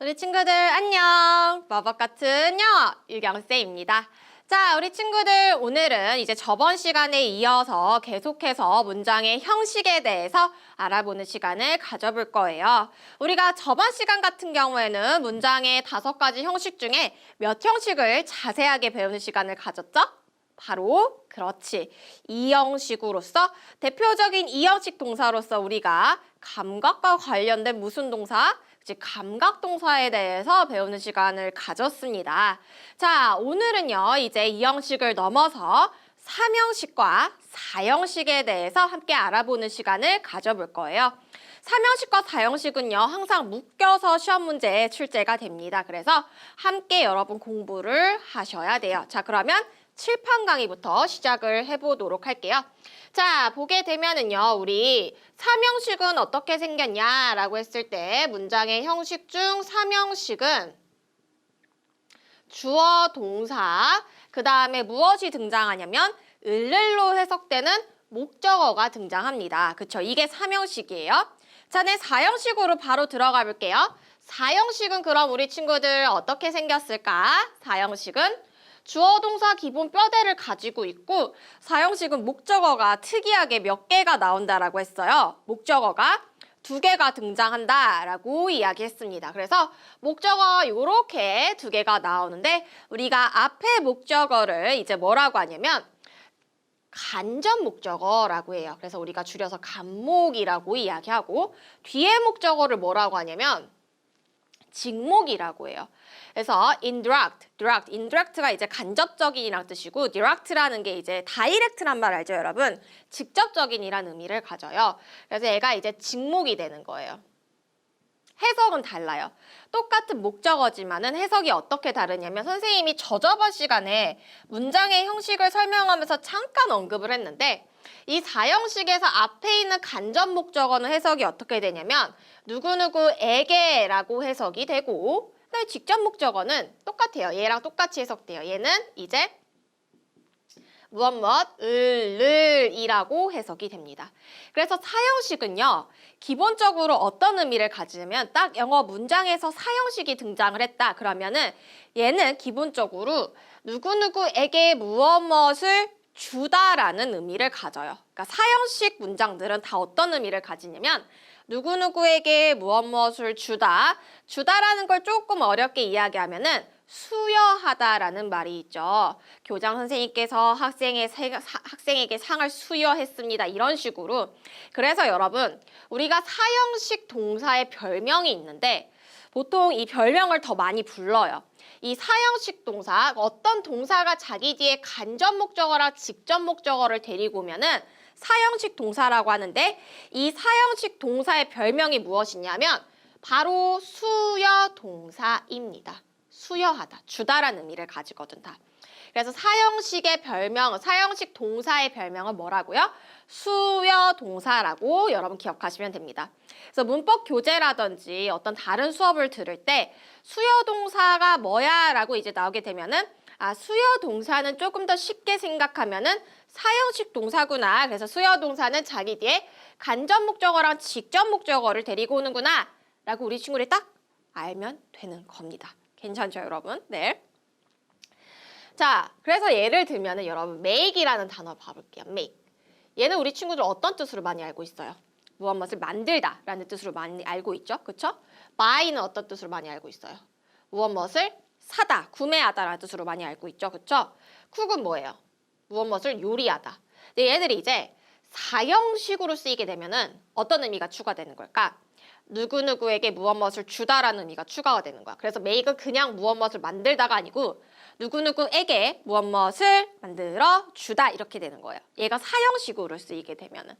우리 친구들 안녕! 마법 같은 영어 유경쌤입니다. 자, 우리 친구들 오늘은 이제 저번 시간에 이어서 계속해서 문장의 형식에 대해서 알아보는 시간을 가져볼 거예요. 우리가 저번 시간 같은 경우에는 문장의 5가지 형식 중에 몇 형식을 자세하게 배우는 시간을 가졌죠? 바로 그렇지. 이형식으로서 대표적인 이형식 동사로서 우리가 감각과 관련된 무슨 동사? 감각동사에 대해서 배우는 시간을 가졌습니다. 자, 오늘은요, 이제 이 형식을 넘어서 3형식과 4형식에 대해서 함께 알아보는 시간을 가져볼 거예요. 3형식과 4형식은요, 항상 묶여서 시험 문제에 출제가 됩니다. 그래서 함께 여러분 공부를 하셔야 돼요. 자, 그러면 칠판 강의부터 시작을 해보도록 할게요. 자, 보게 되면은요, 우리 3형식은 어떻게 생겼냐라고 했을 때 문장의 형식 중 3형식은 주어, 동사, 그 다음에 무엇이 등장하냐면 을로 해석되는 목적어가 등장합니다. 그쵸? 이게 3형식이에요. 자, 네, 4형식으로 바로 들어가 볼게요. 4형식은 그럼 우리 친구들 어떻게 생겼을까? 4형식은 주어, 동사, 기본 뼈대를 가지고 있고 4형식은 목적어가 특이하게 몇 개가 나온다라고 했어요. 목적어가 2개가 등장한다라고 이야기했습니다. 그래서 목적어 이렇게 2개가 나오는데 우리가 앞에 목적어를 이제 뭐라고 하냐면 간접 목적어라고 해요. 그래서 우리가 줄여서 간목이라고 이야기하고 뒤에 목적어를 뭐라고 하냐면 직목이라고 해요. 그래서 indirect가 이제 간접적인이란 뜻이고 direct라는 게 이제 direct란 말 알죠, 여러분? 직접적인이란 의미를 가져요. 그래서 얘가 이제 직목이 되는 거예요. 해석은 달라요. 똑같은 목적어지만은 해석이 어떻게 다르냐면 선생님이 저번 시간에 문장의 형식을 설명하면서 잠깐 언급을 했는데 이 4형식에서 앞에 있는 간접 목적어는 해석이 어떻게 되냐면 누구누구에게라고 해석이 되고 그다음에 직접 목적어는 똑같아요. 얘랑 똑같이 해석돼요. 얘는 이제 을이라고 해석이 됩니다. 그래서 4형식은요. 기본적으로 어떤 의미를 가지냐면 딱 영어 문장에서 4형식이 등장을 했다. 그러면은 얘는 기본적으로 누구누구에게 무엇을 주다라는 의미를 가져요. 그러니까 4형식 문장들은 다 어떤 의미를 가지냐면 누구누구에게 무엇을 주다라는 걸 조금 어렵게 이야기하면은 수여하다라는 말이 있죠. 교장 선생님께서 학생에게 상을 수여했습니다. 이런 식으로. 그래서 여러분, 우리가 4형식 동사의 별명이 있는데 보통 이 별명을 더 많이 불러요. 이 4형식 동사, 어떤 동사가 자기 뒤에 간접 목적어랑 직접 목적어를 데리고 오면은 4형식 동사라고 하는데 이 4형식 동사의 별명이 무엇이냐면 바로 수여 동사입니다. 수여하다, 주다라는 의미를 가지거든 다. 그래서 4형식의 별명, 4형식 동사의 별명은 뭐라고요? 수여 동사라고 여러분 기억하시면 됩니다. 그래서 문법 교재라든지 어떤 다른 수업을 들을 때 수여 동사가 뭐야? 라고 이제 나오게 되면은 수여 동사는 조금 더 쉽게 생각하면은 4형식 동사구나. 그래서 수여 동사는 자기 뒤에 간접 목적어랑 직접 목적어를 데리고 오는구나. 라고 우리 친구들이 딱 알면 되는 겁니다. 괜찮죠, 여러분? 네. 자, 그래서 예를 들면은 여러분 make이라는 단어 봐볼게요. make. 얘는 우리 친구들 어떤 뜻으로 많이 알고 있어요? 무엇을 만들다 라는 뜻으로 많이 알고 있죠? 그쵸? buy는 어떤 뜻으로 많이 알고 있어요? 무엇을 사다, 구매하다라는 뜻으로 많이 알고 있죠? 그쵸? cook은 뭐예요? 무엇을 요리하다. 근데 얘들이 이제 4형식으로 쓰이게 되면은 어떤 의미가 추가되는 걸까? 누구누구에게 무엇을 주다라는 의미가 추가가 되는 거야. 그래서 make은 그냥 무엇을 만들다가 아니고 누구누구에게 무엇을 만들어 주다 이렇게 되는 거예요. 얘가 4형식으로 쓰이게 되면은.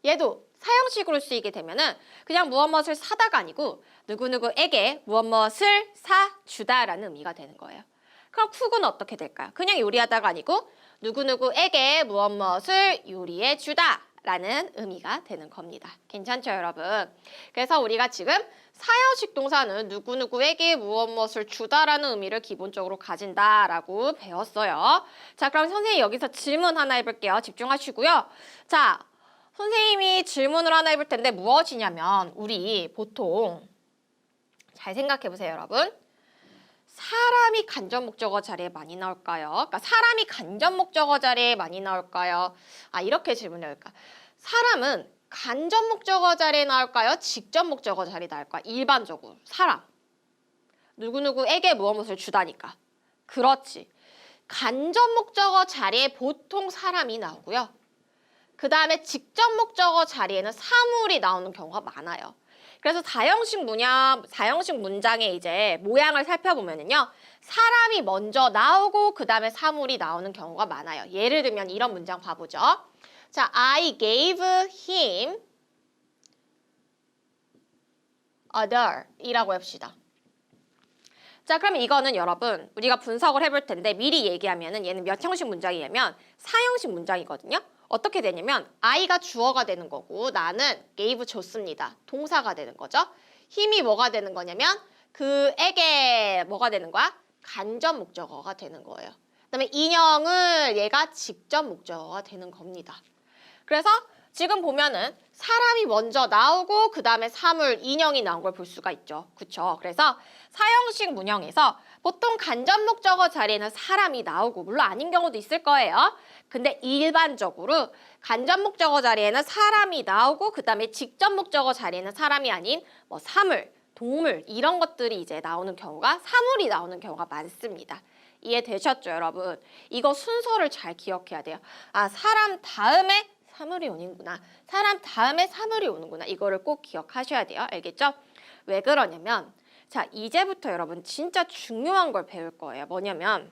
얘도 4형식으로 쓰이게 되면은 그냥 무엇을 사다가 아니고 누구누구에게 무엇을 사주다라는 의미가 되는 거예요. 그럼 cook은 어떻게 될까요? 그냥 요리하다가 아니고 누구누구에게 무엇을 요리해 주다 라는 의미가 되는 겁니다. 괜찮죠, 여러분? 그래서 우리가 지금 4형식 동사는 누구누구에게 무엇을 주다라는 의미를 기본적으로 가진다라고 배웠어요. 자, 그럼 선생님 여기서 질문 하나 해볼게요. 집중하시고요. 자, 선생님이 질문을 하나 해볼 텐데 무엇이냐면 우리 보통 잘 생각해 보세요, 여러분. 사람이 간접 목적어 자리에 많이 나올까요? 그러니까 사람이 간접 목적어 자리에 많이 나올까요? 이렇게 질문을 할까? 사람은 간접 목적어 자리에 나올까요? 직접 목적어 자리에 나올까요? 일반적으로 사람. 누구누구에게 무엇을 주다니까. 그렇지. 간접 목적어 자리에 보통 사람이 나오고요. 그 다음에 직접 목적어 자리에는 사물이 나오는 경우가 많아요. 그래서 사형식 문장의 이제 모양을 살펴보면요. 사람이 먼저 나오고 그 다음에 사물이 나오는 경우가 많아요. 예를 들면 이런 문장 봐보죠. 자, I gave him a doll 이라고 합시다. 자, 그럼 이거는 여러분 우리가 분석을 해볼 텐데 미리 얘기하면은 얘는 몇 형식 문장이냐면 사형식 문장이거든요. 어떻게 되냐면 I가 주어가 되는 거고 나는 gave 줬습니다. 동사가 되는 거죠. 힘이 뭐가 되는 거냐면 그에게 뭐가 되는 거야? 간접 목적어가 되는 거예요. 그다음에 인형을 얘가 직접 목적어가 되는 겁니다. 그래서 지금 보면은 사람이 먼저 나오고 그 다음에 사물, 인형이 나온 걸 볼 수가 있죠. 그쵸? 그래서 사형식 문형에서 보통 간접 목적어 자리에는 사람이 나오고 물론 아닌 경우도 있을 거예요. 근데 일반적으로 간접 목적어 자리에는 사람이 나오고 그 다음에 직접 목적어 자리에는 사람이 아닌 뭐 사물, 동물 이런 것들이 이제 나오는 경우가 사물이 나오는 경우가 많습니다. 이해되셨죠, 여러분? 이거 순서를 잘 기억해야 돼요. 사람 다음에 사물이 오는구나. 사람 다음에 사물이 오는구나. 이거를 꼭 기억하셔야 돼요. 알겠죠? 왜 그러냐면 자, 이제부터 여러분 진짜 중요한 걸 배울 거예요. 뭐냐면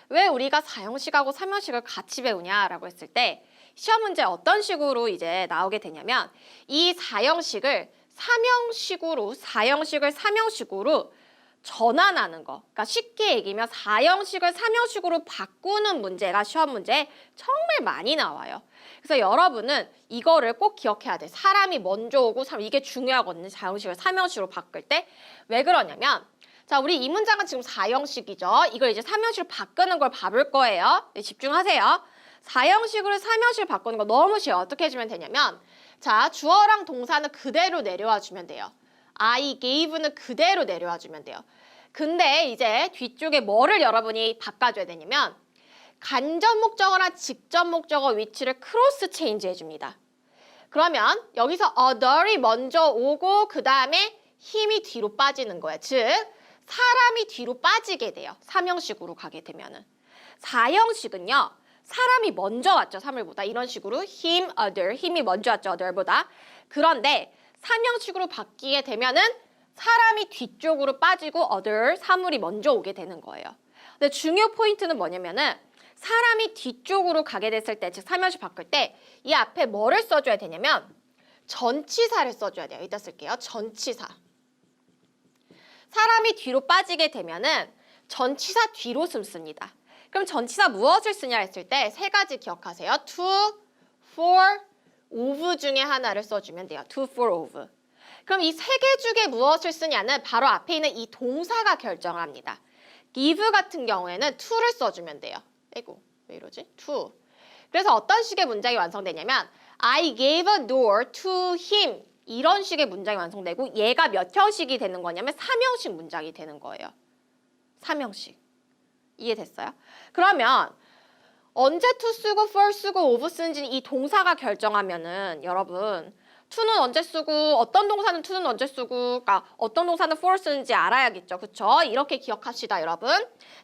왜 우리가 사형식하고 삼형식을 같이 배우냐라고 했을 때 시험 문제 어떤 식으로 이제 나오게 되냐면 이 사형식을 삼형식으로 전환하는 거. 그러니까 쉽게 얘기하면 사형식을 삼형식으로 바꾸는 문제가 시험 문제에 정말 많이 나와요. 그래서 여러분은 이거를 꼭 기억해야 돼. 사람이 먼저 오고 이게 중요하거든요. 사형식을 삼형식으로 바꿀 때. 왜 그러냐면 자, 우리 이 문장은 지금 사형식이죠. 이걸 이제 삼형식으로 바꾸는 걸 봐볼 거예요. 네, 집중하세요. 사형식으로 삼형식을 바꾸는 거 너무 쉬워요. 어떻게 해주면 되냐면 자, 주어랑 동사는 그대로 내려와 주면 돼요. I gave는 그대로 내려와 주면 돼요. 근데 이제 뒤쪽에 뭐를 여러분이 바꿔줘야 되냐면 간접 목적어랑 직접 목적어 위치를 크로스 체인지 해줍니다. 그러면 여기서 a doll이 먼저 오고 그 다음에 힘이 뒤로 빠지는 거예요. 즉 사람이 뒤로 빠지게 돼요. 삼형식으로 가게 되면은. 사형식은요. 사람이 먼저 왔죠. 사물보다. 이런 식으로 him, other, 힘이 먼저 왔죠. other보다. 그런데 삼형식으로 바뀌게 되면은 사람이 뒤쪽으로 빠지고 other, 사물이 먼저 오게 되는 거예요. 근데 중요 포인트는 뭐냐면은 사람이 뒤쪽으로 가게 됐을 때, 즉 삼형식 바꿀 때 이 앞에 뭐를 써줘야 되냐면 전치사를 써줘야 돼요. 이따 쓸게요. 전치사. 사람이 뒤로 빠지게 되면은 전치사 뒤로 씁니다. 그럼 전치사 무엇을 쓰냐 했을 때 세 가지 기억하세요. to, for, of 중에 하나를 써주면 돼요. to, for, of. 그럼 이 세 개 중에 무엇을 쓰냐는 바로 앞에 있는 이 동사가 결정을 합니다. give 같은 경우에는 to를 써주면 돼요. 아이고, 왜 이러지? to. 그래서 어떤 식의 문장이 완성되냐면 I gave a door to him. 이런 식의 문장이 완성되고 얘가 몇 형식이 되는 거냐면 삼형식 문장이 되는 거예요. 삼형식. 이해됐어요? 그러면 언제 to 쓰고 for 쓰고 of 쓰는지 이 동사가 결정하면은 여러분 to는 언제 쓰고 어떤 동사는 to는 언제 쓰고 그러니까 어떤 동사는 for 쓰는지 알아야겠죠. 그쵸? 이렇게 기억합시다, 여러분.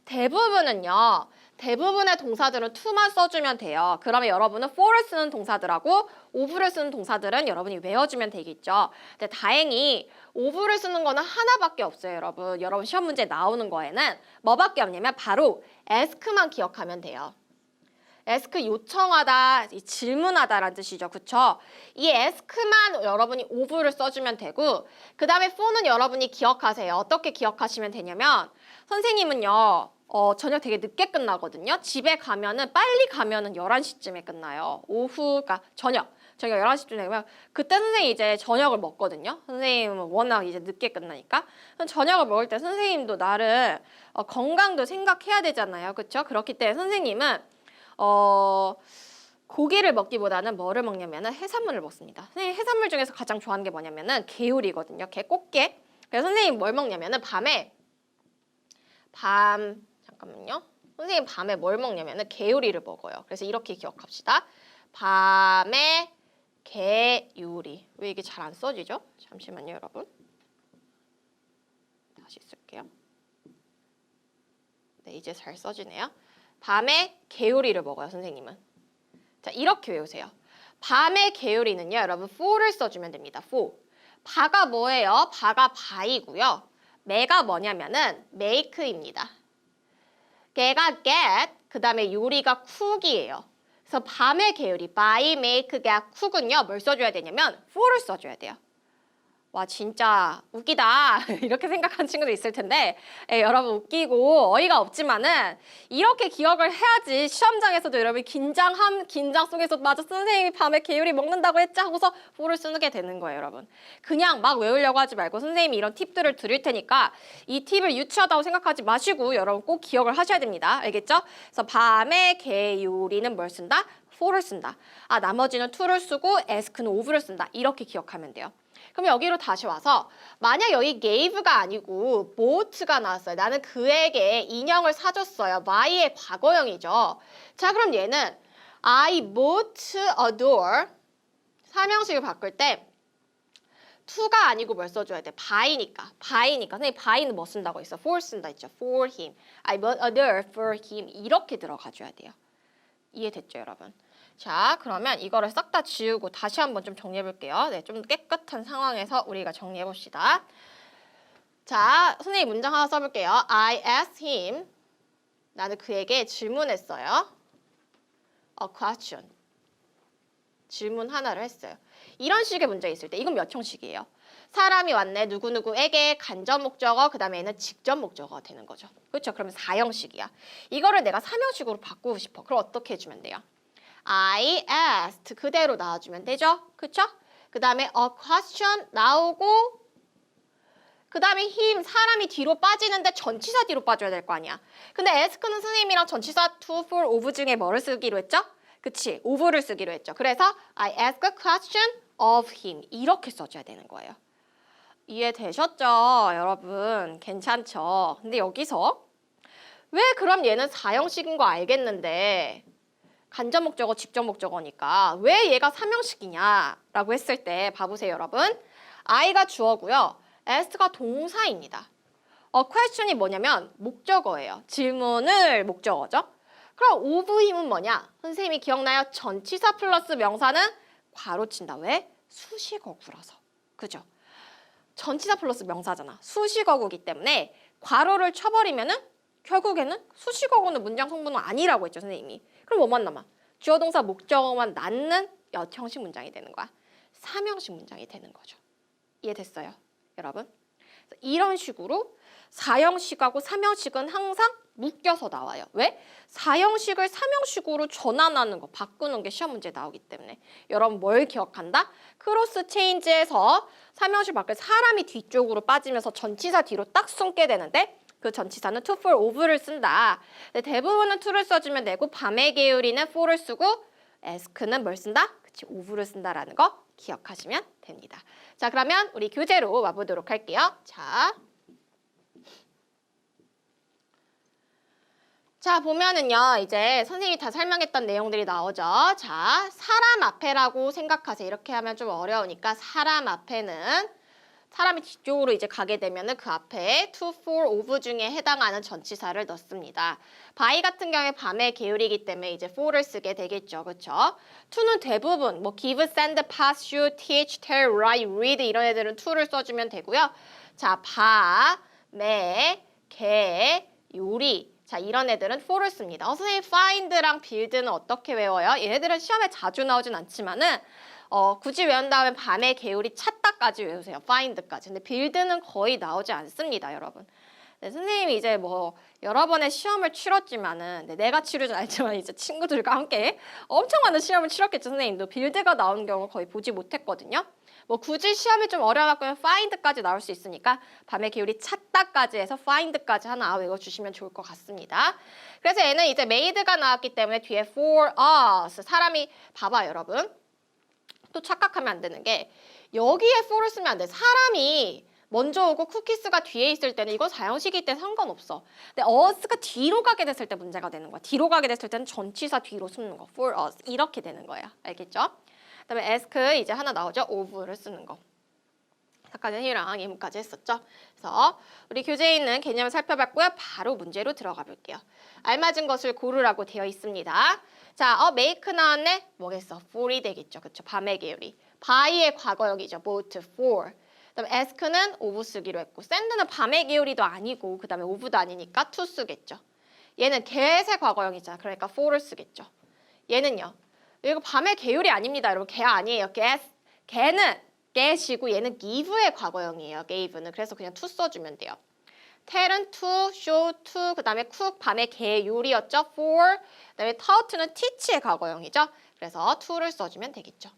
대부분의 동사들은 to만 써주면 돼요. 그러면 여러분은 for를 쓰는 동사들하고 of를 쓰는 동사들은 여러분이 외워주면 되겠죠. 근데 다행히 of를 쓰는 거는 하나밖에 없어요, 여러분. 여러분 시험 문제 나오는 거에는 뭐밖에 없냐면 바로 ask만 기억하면 돼요. ask 요청하다, 질문하다라는 뜻이죠. 그쵸? 이 ask만 여러분이 of를 써주면 되고 그 다음에 for는 여러분이 기억하세요. 어떻게 기억하시면 되냐면 선생님은요. 저녁 되게 늦게 끝나거든요. 집에 가면은 빨리 가면은 11시쯤에 끝나요. 오후, 그러니까 저녁 11시쯤 되면 그때 선생님이 이제 저녁을 먹거든요. 선생님은 워낙 이제 늦게 끝나니까. 저녁을 먹을 때 선생님도 나를 건강도 생각해야 되잖아요. 그렇죠? 그렇기 때문에 선생님은 고기를 먹기보다는 뭐를 먹냐면은 해산물을 먹습니다. 선생님 해산물 중에서 가장 좋아하는 게 뭐냐면은 개울이거든요. 게, 꽃게. 그래서 선생님 뭘 먹냐면은 잠깐만요. 선생님 밤에 뭘 먹냐면은 개요리를 먹어요. 그래서 이렇게 기억합시다. 밤에 개요리. 왜 이게 잘 안 써지죠? 잠시만요, 여러분. 다시 쓸게요. 네, 이제 잘 써지네요. 밤에 개요리를 먹어요, 선생님은. 자, 이렇게 외우세요. 밤의 개요리는요, 여러분, for를 써주면 됩니다. for. 바가 뭐예요? 바가 바이고요. 매가 뭐냐면은 make입니다. 개가 get, 그 다음에 요리가 cook이에요. 그래서 밤의 개요리, by, make, get, cook은요, 뭘 써줘야 되냐면 for를 써줘야 돼요. 와 진짜 웃기다 이렇게 생각하는 친구도 있을 텐데 여러분 웃기고 어이가 없지만은 이렇게 기억을 해야지 시험장에서도 여러분 긴장 속에서 맞아 선생님이 밤에 개요리 먹는다고 했지 하고서 for를 쓰게 되는 거예요 여러분. 그냥 막 외우려고 하지 말고 선생님이 이런 팁들을 드릴 테니까 이 팁을 유치하다고 생각하지 마시고 여러분 꼭 기억을 하셔야 됩니다. 알겠죠? 그래서 밤에 개요리는 뭘 쓴다? for를 쓴다. 아 나머지는 to를 쓰고 ask는 of를 쓴다. 이렇게 기억하면 돼요. 그럼 여기로 다시 와서 만약 여기 gave가 아니고 bought가 나왔어요. 나는 그에게 인형을 사줬어요. my의 과거형이죠. 자 그럼 얘는 I bought a door 삼형식을 바꿀 때 to가 아니고 뭘 써줘야 돼? by니까. 선생님 by는 뭐 쓴다고 했어? for 쓴다 했죠. for him. I bought a door for him. 이렇게 들어가줘야 돼요. 이해됐죠 여러분? 자 그러면 이거를 싹 다 지우고 다시 한번 좀 정리해 볼게요. 네, 좀 깨끗한 상황에서 우리가 정리해 봅시다. 자 선생님 문장 하나 써볼게요. I asked him 나는 그에게 질문했어요. A question 질문 하나를 했어요. 이런 식의 문장이 있을 때 이건 몇 형식이에요? 사람이 왔네 누구누구에게 간접 목적어 그 다음에 얘는 직접 목적어가 되는 거죠. 그렇죠? 그러면 4형식이야. 이거를 내가 3형식으로 바꾸고 싶어. 그럼 어떻게 해주면 돼요? I asked 그대로 나와주면 되죠? 그쵸? 그 다음에 a question 나오고 그 다음에 him 사람이 뒤로 빠지는데 전치사 뒤로 빠져야 될 거 아니야. 근데 ask는 선생님이랑 전치사 to, for, of 중에 뭐를 쓰기로 했죠? 그치? of를 쓰기로 했죠. 그래서 I asked a question of him 이렇게 써줘야 되는 거예요. 이해되셨죠? 여러분 괜찮죠? 근데 여기서 왜 그럼 얘는 4형식인 거 알겠는데 간접 목적어, 직접 목적어니까 왜 얘가 3형식이냐 라고 했을 때 봐보세요 여러분. I가 주어고요. ask가 동사입니다. question이 뭐냐면 목적어예요. 질문을 목적어죠. 그럼 of him은 뭐냐? 선생님이 기억나요? 전치사 플러스 명사는 괄호 친다. 왜? 수식어구라서. 그죠? 전치사 플러스 명사잖아. 수식어구이기 때문에 괄호를 쳐버리면은 결국에는 수식어구는 문장 성분은 아니라고 했죠 선생님이. 그럼 뭐만 남아? 주어 동사 목적어만 낳는 몇 형식 문장이 되는 거야? 3형식 문장이 되는 거죠. 이해됐어요? 여러분? 이런 식으로 4형식하고 3형식은 항상 묶여서 나와요. 왜? 4형식을 3형식으로 전환하는 거, 바꾸는 게 시험 문제에 나오기 때문에. 여러분 뭘 기억한다? 크로스 체인지에서 3형식 바꿀 사람이 뒤쪽으로 빠지면서 전치사 뒤로 딱 숨게 되는데 그 전치사는 to, for, of를 쓴다. 대부분은 to를 써주면 되고 밤의 개요리는 for를 쓰고 ask는 뭘 쓴다? 그치, of를 쓴다라는 거 기억하시면 됩니다. 자, 그러면 우리 교재로 와보도록 할게요. 자, 보면은요, 이제 선생님이 다 설명했던 내용들이 나오죠. 자, 사람 앞에라고 생각하세요. 이렇게 하면 좀 어려우니까 사람 앞에는 사람이 뒤쪽으로 이제 가게 되면은 그 앞에 to, for, of 중에 해당하는 전치사를 넣습니다. by 같은 경우에 밤의 계율이기 때문에 이제 for를 쓰게 되겠죠. 그렇죠? to는 대부분 뭐 give, send, pass, shoot, teach, tell, write, read 이런 애들은 to를 써주면 되고요. 자, 밤의 계율이 자, 이런 애들은 for를 씁니다. 선생님 find랑 build는 어떻게 외워요? 얘네들은 시험에 자주 나오진 않지만은 굳이 외운 다음에 밤의 개울이 찾다까지 외우세요. find까지. 근데 build는 거의 나오지 않습니다, 여러분. 네, 선생님이 이제 뭐 여러 번의 시험을 치렀지만은 내가 치르진 않지만 이제 친구들과 함께 엄청 많은 시험을 치렀겠죠. 선생님도 빌드가 나오는 경우 거의 보지 못했거든요. 뭐 굳이 시험이 좀 어려워갖고 find까지 나올 수 있으니까 밤의 기울이 찾다까지 해서 find까지 하나 외워주시면 좋을 것 같습니다. 그래서 얘는 이제 made가 나왔기 때문에 뒤에 for us 사람이 봐봐 여러분. 또 착각하면 안 되는 게 여기에 for를 쓰면 안 돼. 사람이 먼저 오고 쿠키스가 뒤에 있을 때는 이건 사형식이기 때문에 상관없어. 근데 us가 뒤로 가게 됐을 때 문제가 되는 거야. 뒤로 가게 됐을 때는 전치사 뒤로 숨는 거. for us 이렇게 되는 거야. 알겠죠? 그다음에 ask 이제 하나 나오죠. of를 쓰는 거. 아까 현이랑 예문까지 했었죠. 그래서 우리 교재에 있는 개념을 살펴봤고요. 바로 문제로 들어가 볼게요. 알맞은 것을 고르라고 되어 있습니다. 자, make 나왔네. 뭐겠어? for이 되겠죠. 그쵸? 밤의 계율이. by의 과거형이죠. both for. 그다음에 ask는 of 쓰기로 했고 send는 밤의 계율이도 아니고 그다음에 of도 아니니까 to 쓰겠죠. 얘는 get의 과거형이잖아. 그러니까 for를 쓰겠죠. 얘는요. 이거 밤의 계율이 아닙니다. 여러분 걔 아니에요. 걔는 get이고 얘는 give의 과거형이에요. gave는. 그래서 그냥 to 써주면 돼요. tell은 to, show to, 그 다음에 cook, 밤의 계율이었죠. for, 그 다음에 taught는 teach의 과거형이죠. 그래서 to를 써주면 되겠죠.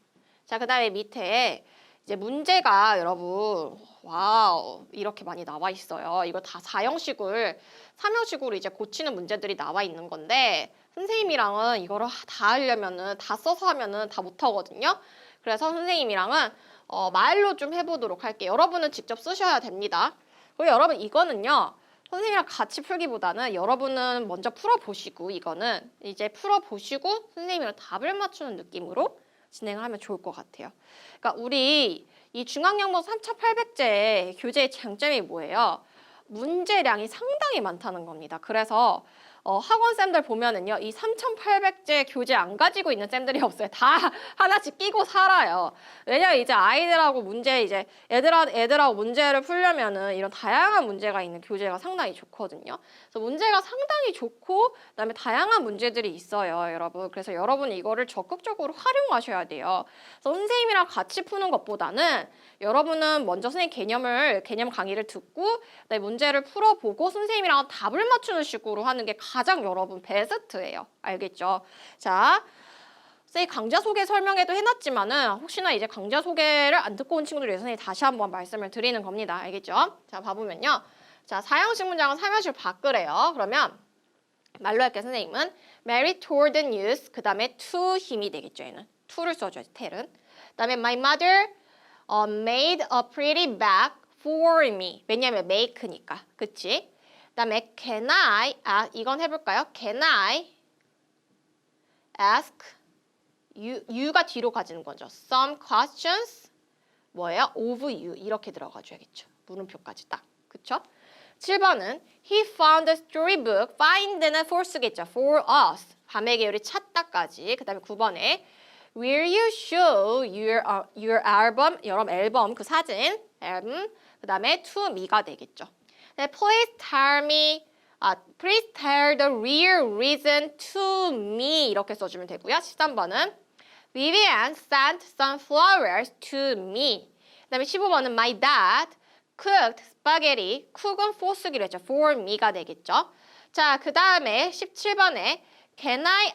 자, 그 다음에 밑에 이제 문제가 여러분 와우 이렇게 많이 나와 있어요. 이거 다 4형식을 3형식으로 이제 고치는 문제들이 나와 있는 건데 선생님이랑은 이거를 다 하려면은 다 써서 하면은 다 못하거든요. 그래서 선생님이랑은 말로 좀 해보도록 할게요. 여러분은 직접 쓰셔야 됩니다. 그리고 여러분 이거는요. 선생님이랑 같이 풀기보다는 여러분은 먼저 풀어보시고 이거는 이제 풀어보시고 선생님이랑 답을 맞추는 느낌으로 진행을 하면 좋을 것 같아요. 그러니까 우리 이 중앙영문 3800제 교재의 장점이 뭐예요? 문제량이 상당히 많다는 겁니다. 그래서 학원쌤들 보면은요, 이 3800제 교재 안 가지고 있는 쌤들이 없어요. 다 하나씩 끼고 살아요. 왜냐면 이제 아이들하고 문제, 이제 애들하고 문제를 풀려면은 이런 다양한 문제가 있는 교재가 상당히 좋거든요. 그래서 문제가 상당히 좋고, 그다음에 다양한 문제들이 있어요, 여러분. 그래서 여러분 이거를 적극적으로 활용하셔야 돼요. 그래서 선생님이랑 같이 푸는 것보다는 여러분은 먼저 선생님 개념 강의를 듣고, 그다음에 문제를 풀어보고 선생님이랑 답을 맞추는 식으로 하는 게 가장 여러분 베스트예요. 알겠죠? 자, 선생님 강좌 소개 설명회도 해놨지만은 혹시나 이제 강좌 소개를 안 듣고 온 친구들 위해서 선생님 다시 한번 말씀을 드리는 겁니다. 알겠죠? 자, 봐보면요. 자, 4형식 문장은 3형식 바꾸래요. 그러면 말로 할게요, 선생님은. Mary told the news. 그 다음에 to 힘이 되겠죠, 얘는. to를 써줘야지, tell은. 그 다음에 my mother made a pretty bag for me. 왜냐면 make니까. 그치? 그 다음에 can I, 이건 해볼까요? Can I ask you가 뒤로 가지는 거죠. Some questions 뭐예요? of you 이렇게 들어가줘야겠죠. 물음표까지 딱. 그쵸? 7번은 he found the storybook. find는 for 쓰겠죠. for us. 밤의 계율이 찾다까지. 그 다음에 9번에 will you show your album, 여러분 앨범 그 사진, 앨범. 그 다음에 to me가 되겠죠. 네, please tell the real reason to me 이렇게 써주면 되고요. 13번은 Vivian sent some flowers to me. 그 다음에 15번은 my dad cooked spaghetti. cook은 for 쓰기로 했죠. for me가 되겠죠. 자, 그 다음에 17번에 Can I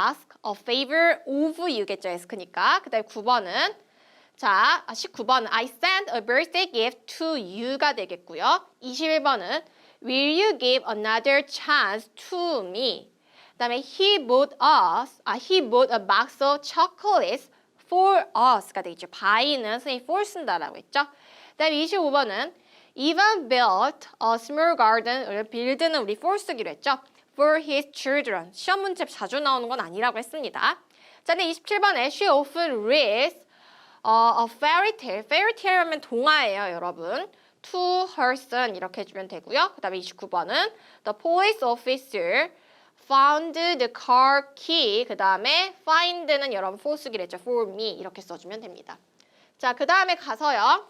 ask a favor of you겠죠. ask니까. 그 다음에 9번은 자, 19번은 I sent a birthday gift to you가 되겠고요. 21번은 Will you give another chance to me? 그 다음에 he bought a box of chocolates for us가 되겠죠. by는 선생님 for 쓴다라고 했죠. 그 다음에 25번은 Ivan built a small garden. build는 우리 for 쓰기로 했죠. for his children. 시험 문제 자주 나오는 건 아니라고 했습니다. 자, 근데 27번에 she often reads a fairy tale. fairy tale 하면 동화예요, 여러분. to her son 이렇게 해주면 되고요. 그 다음에 29번은 the police officer found the car key. 그 다음에 find는 여러분 for 쓰기로 했죠. for me 이렇게 써주면 됩니다. 자, 그 다음에 가서요.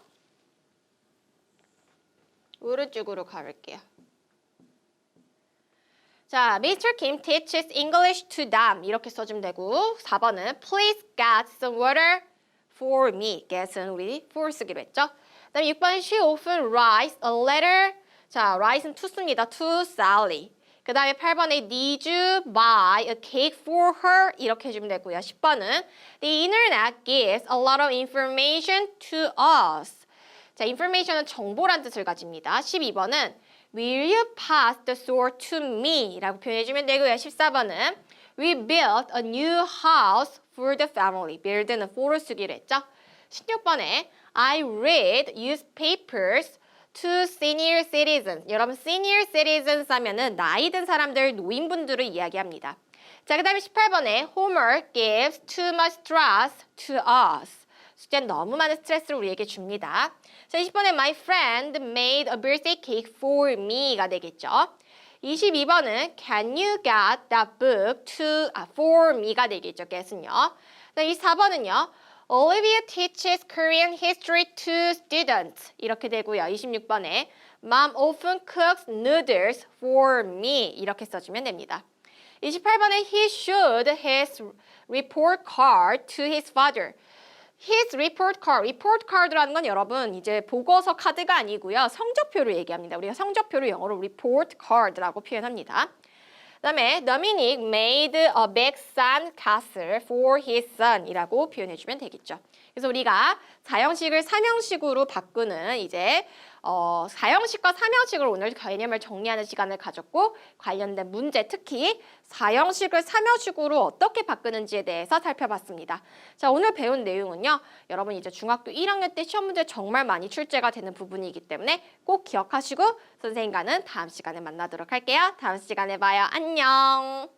오른쪽으로 가볼게요. 자, Mr. Kim teaches English to them 이렇게 써주면 되고 4번은 Please get some water for me. get은 우리 for 쓰기로 했죠. 그 다음에 6번은 She often writes a letter. 자, write는 to습니다. to Sally. 그 다음에 8번에 Did you buy a cake for her? 이렇게 해주면 되고요. 10번은 The internet gives a lot of information to us. 자, information은 정보란 뜻을 가집니다. 12번은 Will you pass the sword to me? 라고 표현해주면 되고요. 14번은 We built a new house for the family. build는 for를 쓰기로 했죠. 16번에 I read newspapers to senior citizens. 여러분 senior citizens 하면은 나이 든 사람들, 노인분들을 이야기합니다. 자, 그 다음에 18번에 Homework gives too much stress to us. 숙제는 너무 많은 스트레스를 우리에게 줍니다. 자, 20번에 My friend made a birthday cake for me가 되겠죠. 22번은 Can you get that book for me가 되겠죠. get은요. 자, 24번은요. Olivia teaches Korean history to students. 이렇게 되고요. 26번에 Mom often cooks noodles for me. 이렇게 써주면 됩니다. 28번에 He showed his report card to his father. His report card라는 건 여러분 이제 보고서 카드가 아니고요. 성적표를 얘기합니다. 우리가 성적표를 영어로 report card라고 표현합니다. 그다음에 Dominic made a big sand castle for his son 이라고 표현해주면 되겠죠. 그래서 우리가 4형식을 3형식으로 바꾸는 이제 4형식과 3형식을 오늘 개념을 정리하는 시간을 가졌고 관련된 문제 특히 4형식을 3형식으로 어떻게 바꾸는지에 대해서 살펴봤습니다. 자, 오늘 배운 내용은요. 여러분 이제 중학교 1학년 때 시험 문제 정말 많이 출제가 되는 부분이기 때문에 꼭 기억하시고 선생님과는 다음 시간에 만나도록 할게요. 다음 시간에 봐요. 안녕.